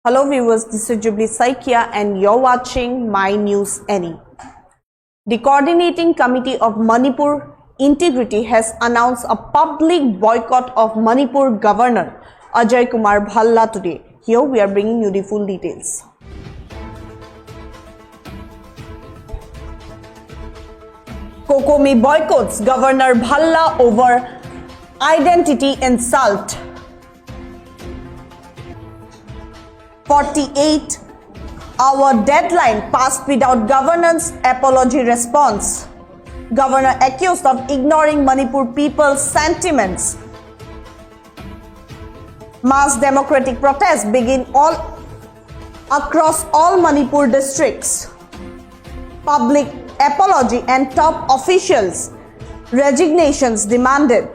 Hello viewers, this is Jubilee Saikia and you're watching My News Any. The Coordinating Committee of Manipur Integrity has announced a public boycott of Manipur Governor Ajay Kumar Bhalla today. Here we are bringing you the full details. COCOMI boycotts Governor Bhalla over identity insult. 48-hour deadline passed without governor's apology response. Governor accused of ignoring Manipur people's sentiments. Mass democratic protests begin all across all Manipur districts. Public apology and top officials' resignations demanded.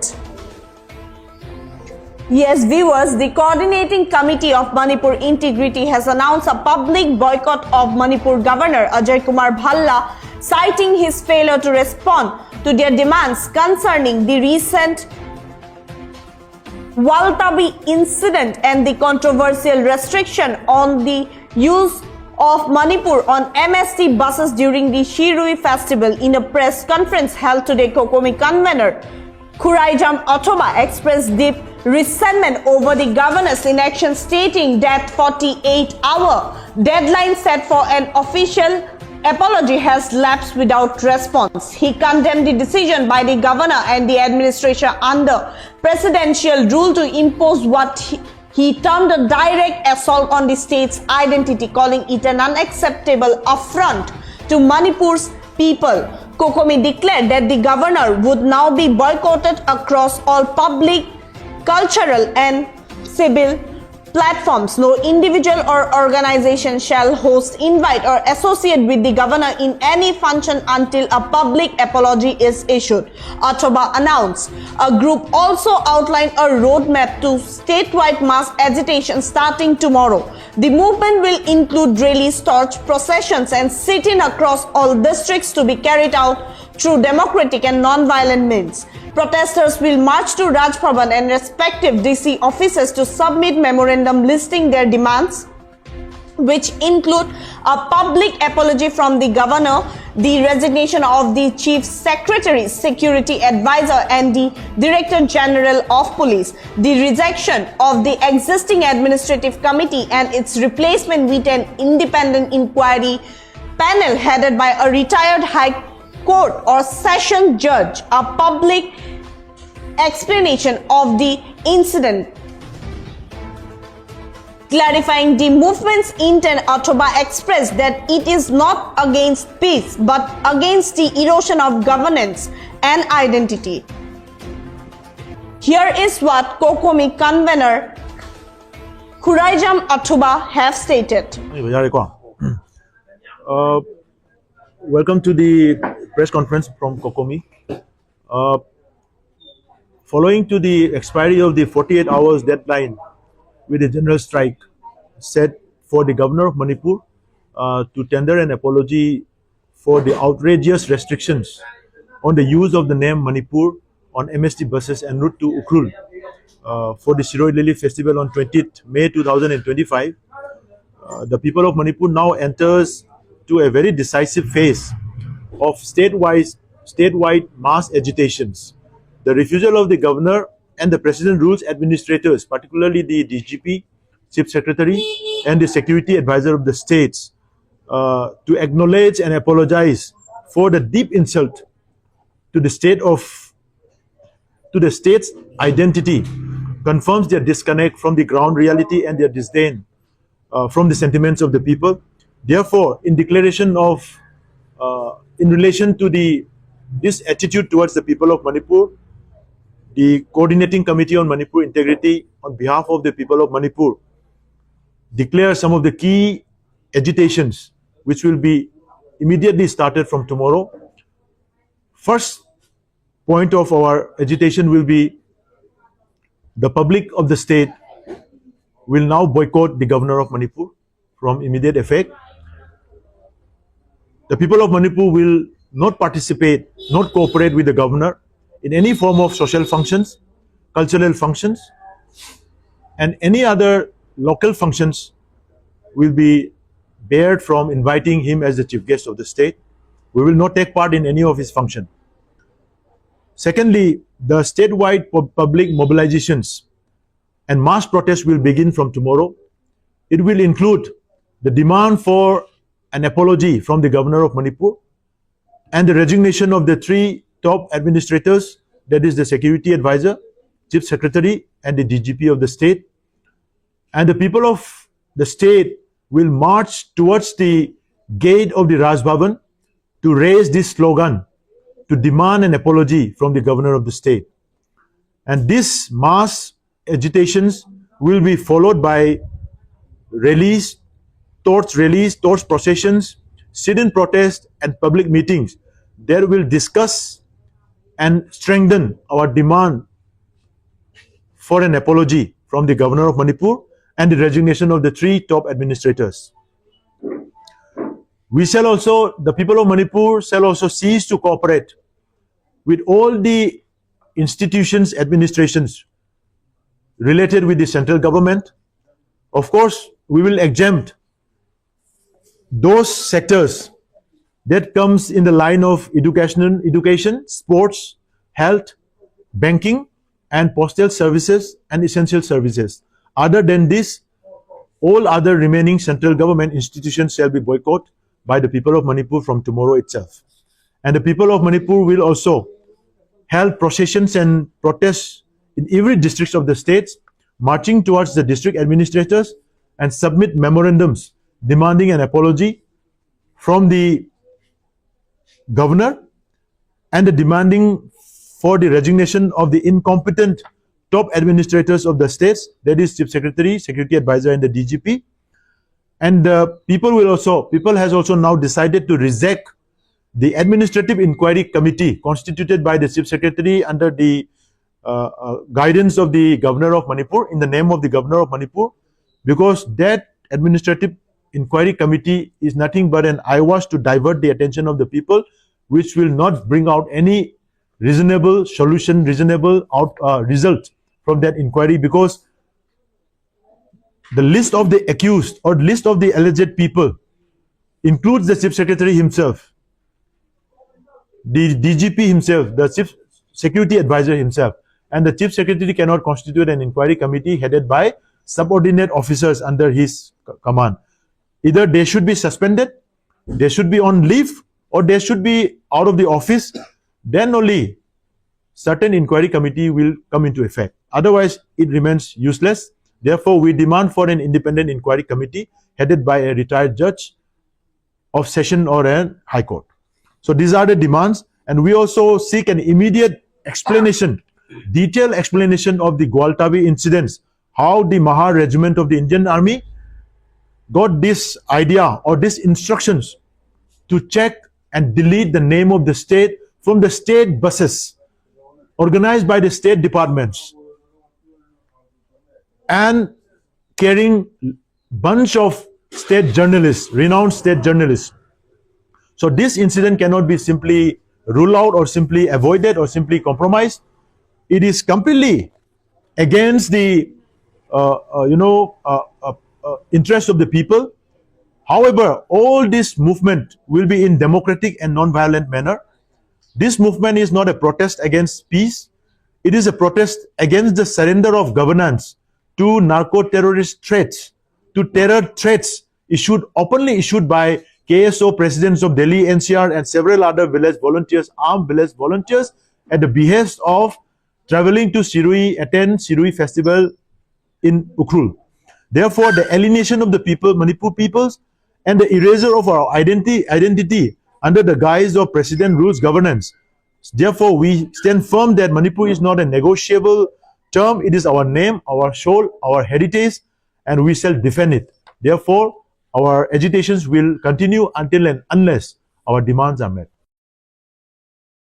Yes, viewers, the Coordinating Committee of Manipur Integrity has announced a public boycott of Manipur Governor Ajay Kumar Bhalla, citing his failure to respond to their demands concerning the recent Waltabi incident and the controversial restriction on the use of Manipur on MST buses during the Shirui festival. In a press conference held today, COCOMI convener Khuraijam Athoba expressed deep resentment over the governor's inaction, stating that 48-hour deadline set for an official apology has lapsed without response. He condemned the decision by the governor and the administration under presidential rule to impose what he termed a direct assault on the state's identity, calling it an unacceptable affront to Manipur's people. COCOMI declared that the governor would now be boycotted across all public, cultural and civil platforms. No individual or organization shall host, invite or associate with the governor in any function until a public apology is issued, Athoba announced. A group also outlined a roadmap to statewide mass agitation starting tomorrow. The movement will include rallies, torch processions and sit-in across all districts to be carried out through democratic and non-violent means. Protesters will march to Raj Bhavan and respective DC offices to submit memorandum listing their demands, which include a public apology from the governor, the resignation of the chief secretary, security advisor and the director general of police, the rejection of the existing administrative committee and its replacement with an independent inquiry panel headed by a retired high court or session judge, a public explanation of the incident. Clarifying the movement's intent, Athoba expressed that it is not against peace but against the erosion of governance and identity. Here is what COCOMI convener Khuraijam Athoba have stated. Welcome to the press conference from COCOMI. Following to the expiry of the 48 hours deadline with a general strike set for the governor of Manipur to tender an apology for the outrageous restrictions on the use of the name Manipur on MST buses en route to Ukhrul for the Shiroi Lily festival on 20th May 2025, the people of Manipur now enters to a very decisive phase of statewide mass agitations. The refusal of the governor and the president rules administrators, particularly the DGP, chief secretary and the security advisor of the states, to acknowledge and apologize for the deep insult to the state's identity, confirms their disconnect from the ground reality and their disdain from the sentiments of the people. Therefore, in declaration of, in relation to this attitude towards the people of Manipur, the Coordinating Committee on Manipur Integrity, on behalf of the people of Manipur, declares some of the key agitations which will be immediately started from tomorrow. First point of our agitation will be the public of the state will now boycott the governor of Manipur from immediate effect. The people of Manipur will not participate, not cooperate with the governor in any form of social functions, cultural functions, and any other local functions will be barred from inviting him as the chief guest of the state. We will not take part in any of his function. Secondly, the statewide public mobilizations and mass protests will begin from tomorrow. It will include the demand for an apology from the governor of Manipur and the resignation of the three top administrators, that is the security advisor, chief secretary, and the DGP of the state. And the people of the state will march towards the gate of the Raj Bhavan to raise this slogan to demand an apology from the governor of the state. And these mass agitations will be followed by rallies, torch processions, sit-in protests, and public meetings that will discuss and strengthen our demand for an apology from the governor of Manipur and the resignation of the three top administrators. The people of Manipur shall also cease to cooperate with all the institutions, administrations related with the central government. Of course, we will exempt those sectors that comes in the line of education, sports, health, banking, and postal services and essential services. Other than this, all other remaining central government institutions shall be boycotted by the people of Manipur from tomorrow itself. And the people of Manipur will also hold processions and protests in every district of the states, marching towards the district administrators and submit memorandums demanding an apology from the governor and the demanding for the resignation of the incompetent top administrators of the states, that is chief secretary, security advisor, and the DGP. And people has also now decided to reject the administrative inquiry committee constituted by the chief secretary under the guidance of the governor of Manipur, in the name of the governor of Manipur, because that administrative inquiry committee is nothing but an eyewash to divert the attention of the people, which will not bring out any reasonable solution, reasonable result from that inquiry, because the list of the accused or list of the alleged people includes the chief secretary himself, the DGP himself, the chief security advisor himself, and the chief secretary cannot constitute an inquiry committee headed by subordinate officers under his command. Either they should be suspended, they should be on leave, or they should be out of the office. Then only certain inquiry committee will come into effect. Otherwise, it remains useless. Therefore, we demand for an independent inquiry committee headed by a retired judge of session or a high court. So these are the demands, and we also seek an immediate explanation, detailed explanation of the Gwaltabi incidents, how the Mahar regiment of the Indian Army got this idea or these instructions to check and delete the name of the state from the state buses organized by the state departments and carrying bunch of state journalists, renowned state journalists. So this incident cannot be simply ruled out or simply avoided or simply compromised. It is completely against the interest of the people. However, all this movement will be in democratic and non-violent manner. This movement is not a protest against peace. It is a protest against the surrender of governance to narco-terrorist threats, to terror threats openly issued by KSO presidents of Delhi, NCR, and several other village volunteers, armed village volunteers, at the behest of traveling to Sirui, attend Sirui festival in Ukhrul. Therefore, the alienation of the people, Manipur peoples, and the erasure of our identity under the guise of president rules governance. Therefore, we stand firm that Manipur is not a negotiable term. It is our name, our soul, our heritage, and we shall defend it. Therefore, our agitations will continue until and unless our demands are met.